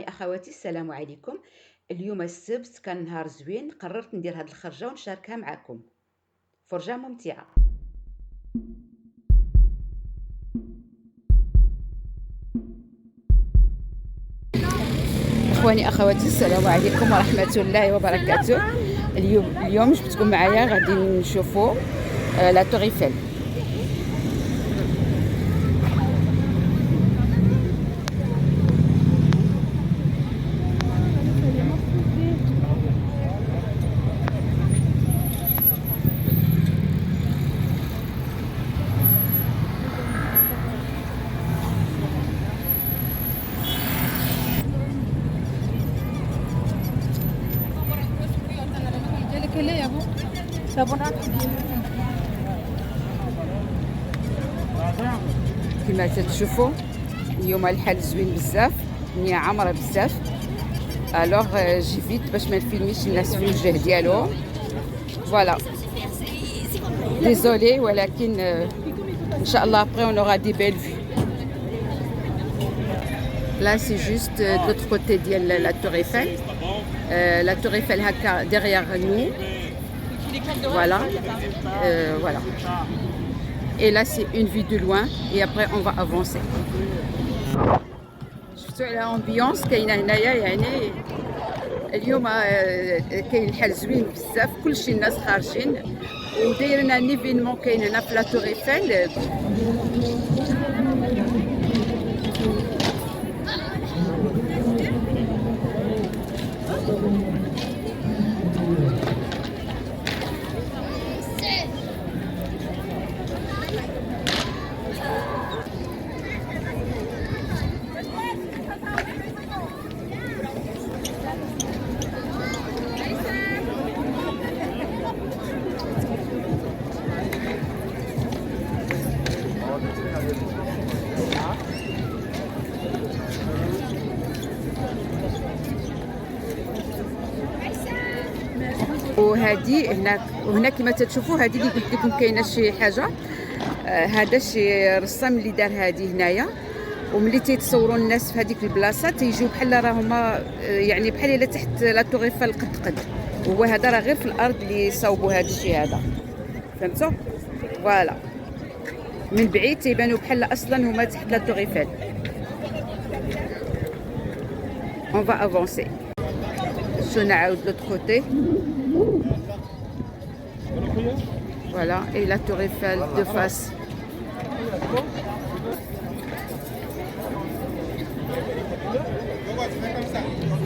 إخواني أخواتي السلام عليكم. اليوم السبت كان نهار زوين، قررت ندير هاد الخرجة ونشاركها معكم. فرجة ممتعة. إخواني أخواتي السلام عليكم ورحمة الله وبركاته. اليوم جبتكم معايا غادي نشوفوا لا تور ايفل. كما تشوفوا اليوم الحال زوين بزاف، الدنيا عامره بزاف. الوغ جي فيت باش ما نفيلميش الناس في الوجه ديالهم. فوالا ديزولي، ولكن ان شاء الله ابري اون اورا دي بيل فيو. لا سي جوست دو لوتر كوتي ديال لا تور ايفل. لا تور ايفل هكا ديغيغ نو. Voilà, voilà. Et là, c'est une vue de loin. Et après, on va avancer. شفتوا على ambiance كاينه هنايا، يعني اليوم كاين الحال زوين بزاف، كلشي الناس خارجين ودايرين ان ايفينمون كاين هنا في لا تور ايفل. وهذه هنا كما تشوفوا، هذه اللي قلت لكم كاينه شي حاجه. هذا شي رسام اللي دار هذه هنايا، وملي تيتصوروا الناس في هذيك البلاصه تيجيو بحال راه هما يعني بحال الا تحت لا تور ايفل قد هو هذا راه غير في الارض اللي صاوبوا هذا الشيء هذا، فهمتوا؟ فوالا من بعيد تيبانوا بحال اصلا هما تحت لا تور ايفل. اون فا افونسي. شو نعاود لوتر كوتي. Voilà, et la tour Eiffel de face.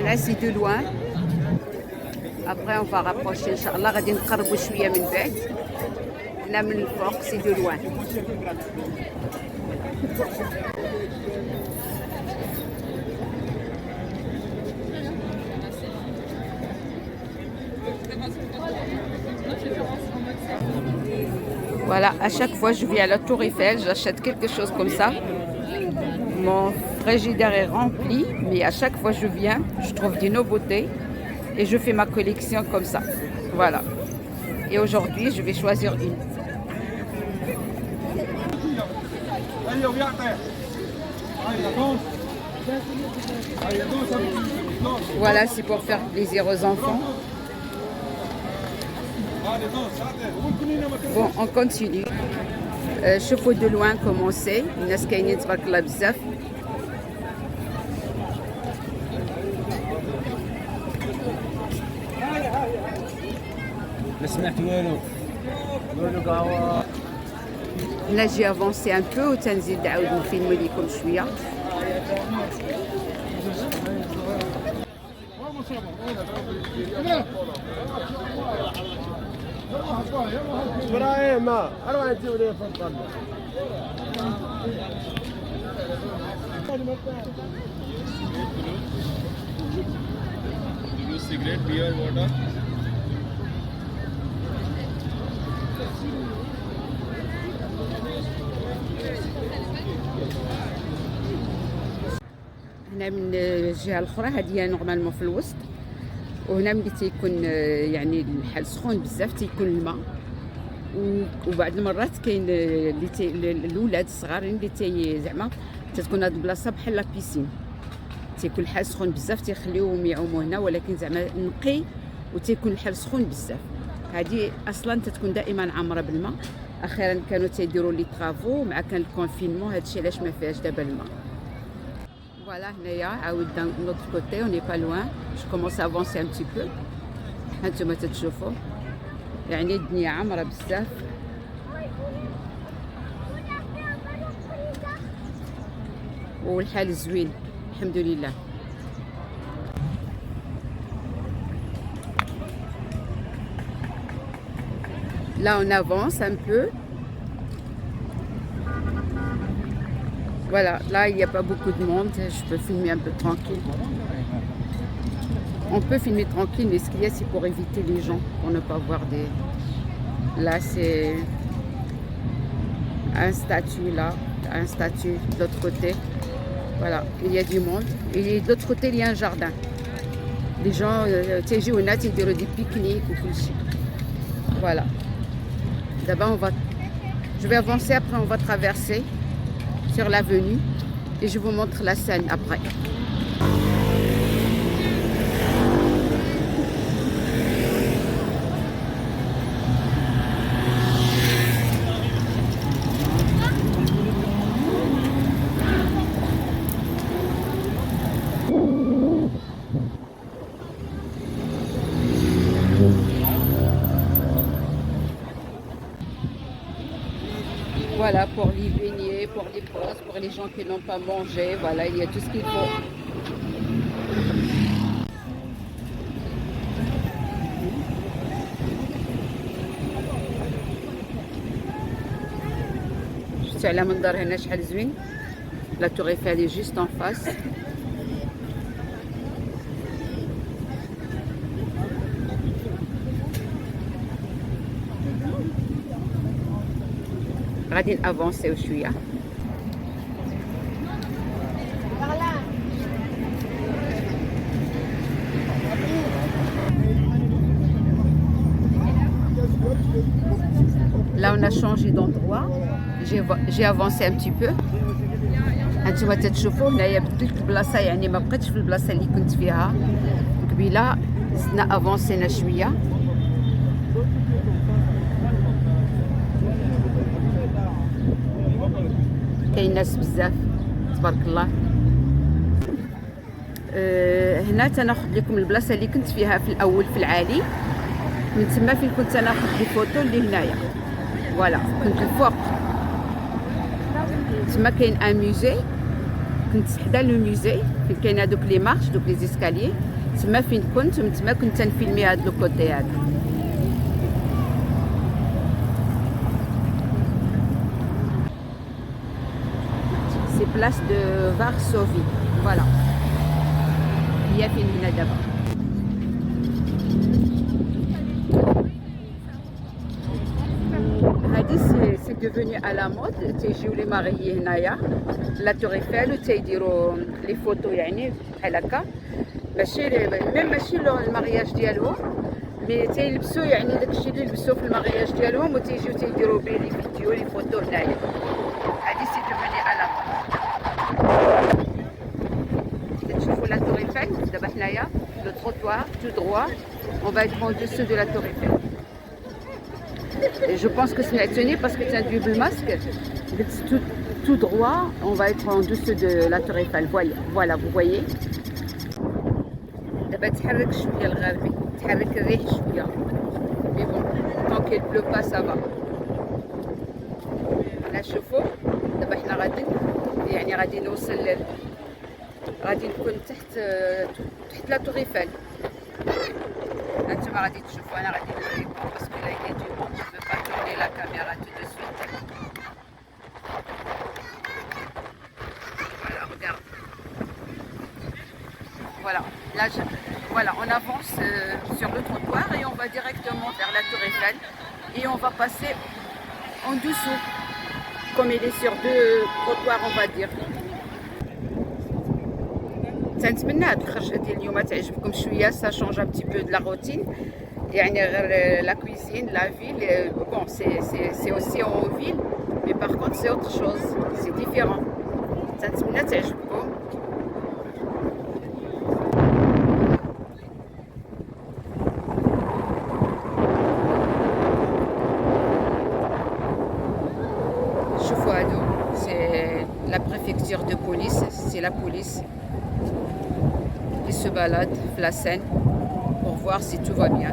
Là, c'est de loin. Après, on va rapprocher. Inch'Allah, غادي نقربوا شوية من بعد. Là, من الفوق, c'est de loin. Voilà, à chaque fois je viens à la Tour Eiffel, j'achète quelque chose comme ça. Mon frigidaire est rempli, mais à chaque fois je viens, je trouve des nouveautés et je fais ma collection comme ça. Voilà. Et aujourd'hui, je vais choisir une. Voilà, c'est pour faire plaisir aux enfants. Bon, on continue. شوفوا de loin comment c'est. الناس كاينين تبارك الله بزاف. ما سمعت والو قهوه. نجي افونسي ان بو وتنزيد نعاود نفيلم لكم شويه. ابراهيم اروح نجيب لي فضل. cigarette, beer, water. هنا من الجهه الاخرى، هذه نورمالمون في الوسط، وهنا ملي تيكون يعني الحال سخون بزاف تيكون الماء، وبعض المرات كاين اللي الاولاد الصغارين اللي زعما تتكون هاد البلاصه بحال لا بيسين. تيكون الحال سخون بزاف تيخليوهم يعوموا هنا، ولكن زعما نقي وتيكون الحال سخون بزاف. هذه اصلا تتكون دائما عامره بالماء. اخيرا كانوا تيديروا لي طرافو مع كان الكونفينمون، هادشي علاش ما فيهاش دابا الماء. فوالا هنايا عاود دان نوتر كوتي اوني با لوان، جو كومونس افونسي ان بتي بو. هانتوما تتشوفوا يعني الدنيا عامره بزاف. والحال زوين الحمد لله. Là on avance un peu. Voilà, là il n'y a pas beaucoup de monde, je peux filmer un peu tranquille. On peut filmer tranquille, mais ce qu'il y a c'est pour éviter les gens, pour ne pas voir des... Là c'est un statut là, un statut de l'autre côté. Voilà, il y a du monde. Et de l'autre côté, il y a un jardin. Les gens, ils font des pique-niques ou tout ça. Voilà. D'abord, je vais avancer, après on va traverser sur l'avenue et je vous montre la scène après. Voilà, pour les beignets, pour les pauses, pour les gens qui n'ont pas mangé, voilà, il y a tout ce qu'il faut. شفتوا على منظر هنا شحال زوين. لا تور ايفل est juste en face. غادي نافونسيو شويه. Là on a changé d'endroit, j'ai avancé un petit peu. هانتوما تتشوفوا هنايا بدلت البلاصه، يعني ما بقيتش في البلاصه اللي كنت فيها قبيله، زدنا افونسينا شويه. كاين ناس بزاف تبارك الله. هنا تناخذ لكم البلاصه اللي كنت فيها في الاول في العالي، من تما فين كنت ناخذ لي فوتو اللي هنايا. فوالا كنت الفوق تما كاين ان موزي، كنت حدا لو موزي فين كاين هذوك لي مارش دوك لي زيسكاليي، تما فين كنت، ومن تما كنت تنفيلمي هذا لو كوتي هذا. C'est place de Varsovie. Voilà. Il y a fini là-bas. C'est devenu à la mode. تيجيو لي ماريي هنايا لا تور ايفل وتيديروا لي فوتو يعني بحال هكا، ماشي ميم ماشي المارياج ديالهم، مي تيلبسوا يعني داكشي اللي لبسوا في المارياج ديالهم وتيجيو تيديروا به لي فيديو لي فوتو هنايا. هادي سي devenu à la mode. تشوفوا لا تور ايفل دابا حنايا لو تروتوار تو droit, on va être en dessous de la tour Eiffel. Et je pense que c'est tenu parce que tu as du masque. Tout droit, on va être en dessous de la tour Eiffel. Voilà, vous voyez. دابا تحرك شويه الغربي، تحرك الريح شويه، مي بون tant qu'il pleut pas ça va. هنا شوفوا دابا حنا غادي نوصل غادي نكون تحت لا تور ايفل. هانتوما غادي تشوفوا، انا غادي نوريكم باسكو لا يا دو مون جو بو با تورني لا كاميرا تو دو سويت. Voilà, regarde. Voilà, là voilà, on avance sur le trottoir et on va directement vers la tour Eiffel et on va passer en dessous, comme il est sur deux trottoirs on va dire. تنتمنى هاد الخرجه ديال اليوم تعجبكم شويه، سا شونج ان بتي بو دو لا روتين، يعني غير لا كويزين لا فيل بون سي اوسي اون فيل مي باغ كونت سي اوتر شوز، سي ديفيرون. تنتمنى تعجبكم. la préfecture de police, c'est la police qui se balade la Seine pour voir si tout va bien.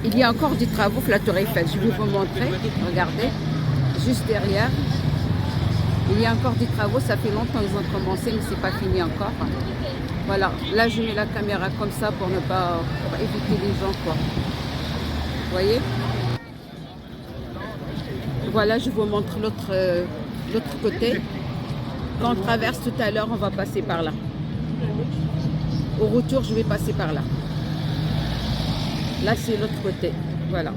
Il y a encore des travaux la Tour Eiffel. Je vais vous montrer. Regardez, juste derrière. Il y a encore des travaux. Ça fait longtemps qu'ils ont commencé, mais c'est pas fini encore. Voilà. Là, je mets la caméra comme ça pour ne pas pour éviter les gens, quoi. Vous voyez? Voilà, je vous montre l'autre côté. Quand on traverse tout à l'heure, on va passer par là. Au retour, je vais passer par là. Là, c'est l'autre côté. Voilà.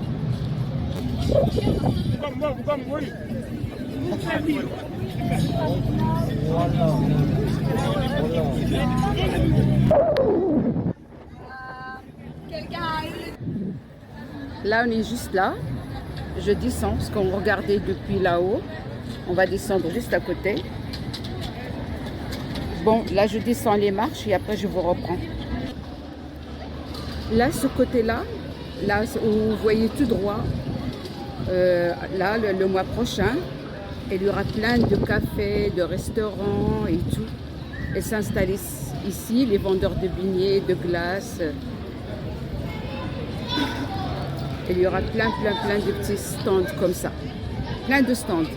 Là, on est juste là. Je descends parce qu'on regardait depuis là-haut. On va descendre juste à côté. Bon, là, je descends les marches et après, je vous reprends. Là, ce côté-là, là où vous voyez tout droit, là, le mois prochain, il y aura plein de cafés, de restaurants et tout. Et s'installer ici, les vendeurs de beignets, de glace. Il y aura plein de petits stands comme ça. Plein de stands.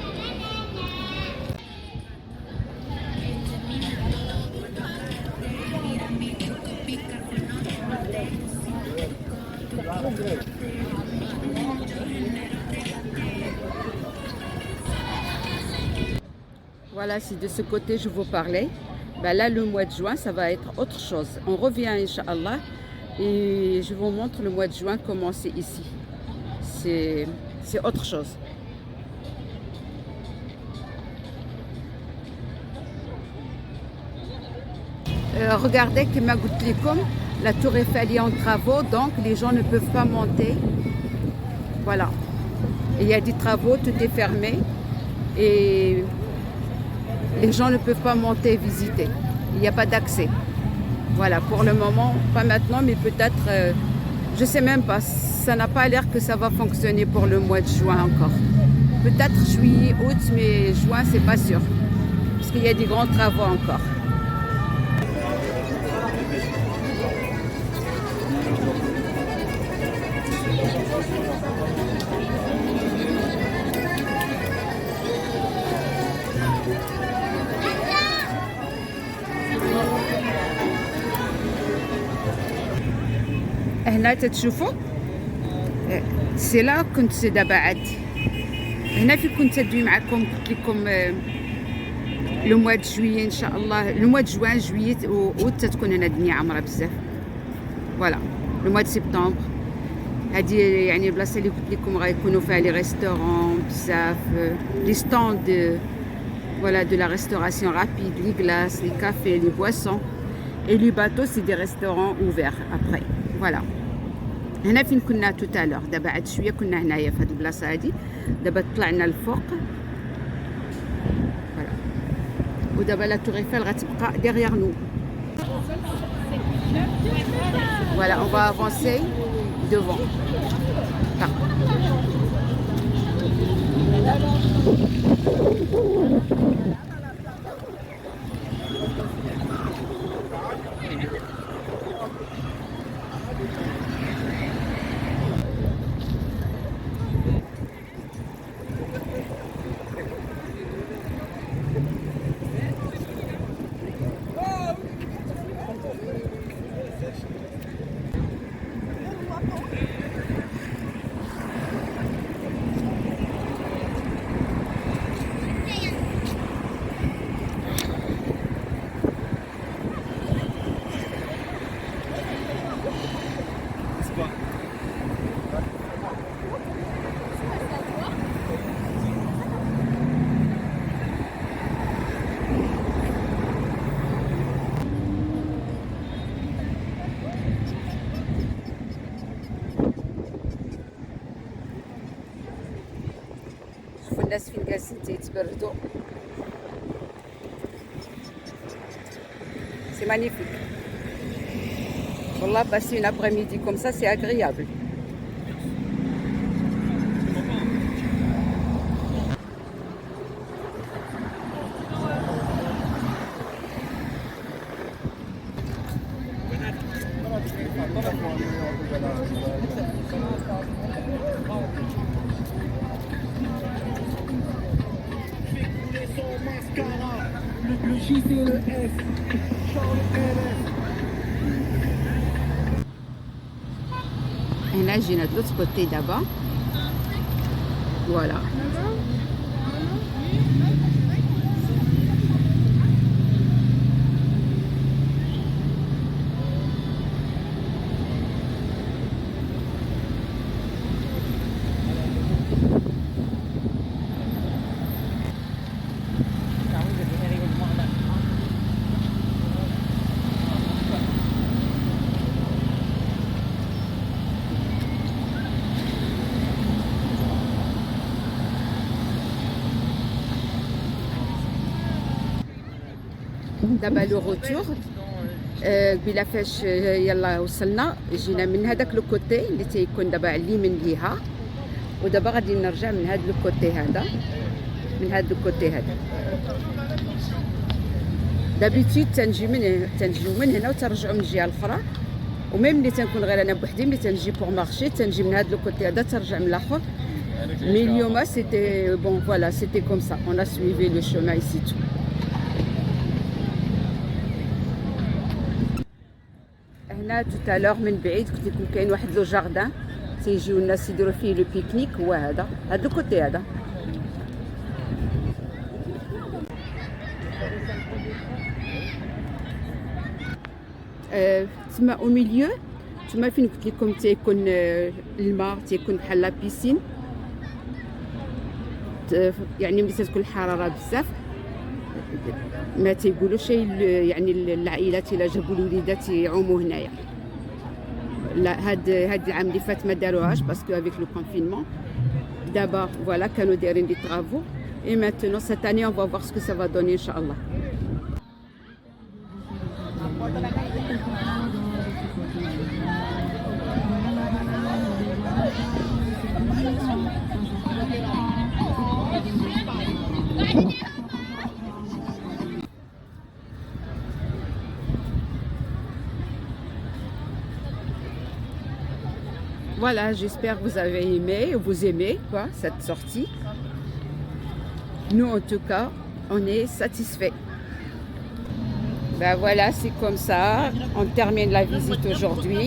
Voilà, c'est de ce côté que je vous parlais. Ben là, le mois de juin, ça va être autre chose. On revient, Inch'Allah, et je vous montre le mois de juin comment c'est ici. C'est autre chose. Regardez, comme la tour Eiffel est en travaux, donc les gens ne peuvent pas monter. Voilà. Il y a des travaux, tout est fermé. Et les gens ne peuvent pas monter et visiter. Il n'y a pas d'accès. Voilà, pour le moment, pas maintenant, mais peut-être, je ne sais même pas. Ça n'a pas l'air que ça va fonctionner pour le mois de juin encore. Peut-être juillet, août, mais juin, c'est pas sûr. Parce qu'il y a des grands travaux encore. هنا تتشوفوا سي لا كنت دابا عاد هنا في كنت تدوي معكم قلت لكم لو موا د جويي ان شاء الله لو موا د جوان جويي اوت تكون هنا الدنيا عامره بزاف فوالا لو موا د سبتمبر هذه يعني البلاصه اللي قلت لكم غيكونوا فيها لي ريستورون بزاف لي ستاند voilà de la restauration rapide les glaces les cafés les boissons et les bateaux c'est des restaurants ouverts après voilà هنا فين كنا tout à l'heure دابا عاد شويه كنا هنايا في هذه البلاصه هذه دابا طلعنا الفوق فوالا ودابا لا تور ايفل غتبقى derrière nous voilà on va avancer devant شوفوا الناس فين جالسين تيتبردوا. سي مانيفيك والله. passer une après-midi comme ça c'est agréable. Le J c'est le S. هنا جينا de l'autre côté d'abord. Voilà. دابا لو روتور قبيله فاش يلا وصلنا جينا من هذاك لو كوتي اللي تيكون دابا على اليمين ليها، ودابا غادي نرجع من هذا لو كوتي هذا، من هذا لو كوتي هذا. دابيتيد تنجيو من هنا وترجعوا من الجهه الاخرى، وميم ملي تنكون غير انا بوحدي ملي تنجي بوغ مارشي تنجي من هذا لو كوتي هذا ترجع من الاخر. مي اليوم سيتي بون فوالا سيتي كوم سا اون ا سويفي لو شومان ايسي تو. هنا توتالور من بعيد قلت لكم كاين واحد لو جاردان تيجيو الناس يديروا فيه لو بيكنيك، هو هذا لو كوتي هذا. تما او ميليو تما فين قلت لكم تيكون الماء، تيكون بحال لا بيسين، يعني ملي تكون الحراره بزاف ما تيقولوش يعني العائلات الا جابوا الوليدات يعوموا هنايا. لا هاد العام اللي فات ما داروهاش باسكو افيك لو كونفينمون. دابا فوالا كانوا دايرين دي طرافو اي ماتنون سيت اني اون فا فوار سكو سا فا دوني ان شاء الله. Voilà, j'espère que vous avez aimé, vous aimez quoi, cette sortie. Nous, en tout cas, on est satisfait. Ben voilà, c'est comme ça. On termine la visite aujourd'hui.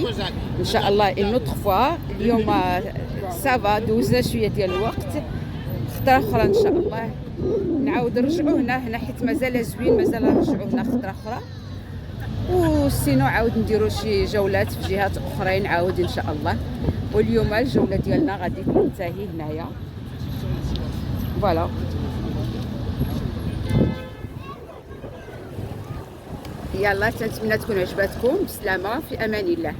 Inch'Allah, une autre fois. اليوم ça va, دوزنا شوية ديال الوقت. خطرة أخرى إن شاء الله نعاود نرجعوا هنا حيت مازال زوين، مازال نرجعوا هنا خطرة أخرى. وسينو عاود نديرو شي جولات في جهات اخرين عاود ان شاء الله. واليوم الجوله ديالنا غادي تنتهي هنايا. فوالا يلا تنتمنى تكون عجبتكم. بسلامه، في امان الله.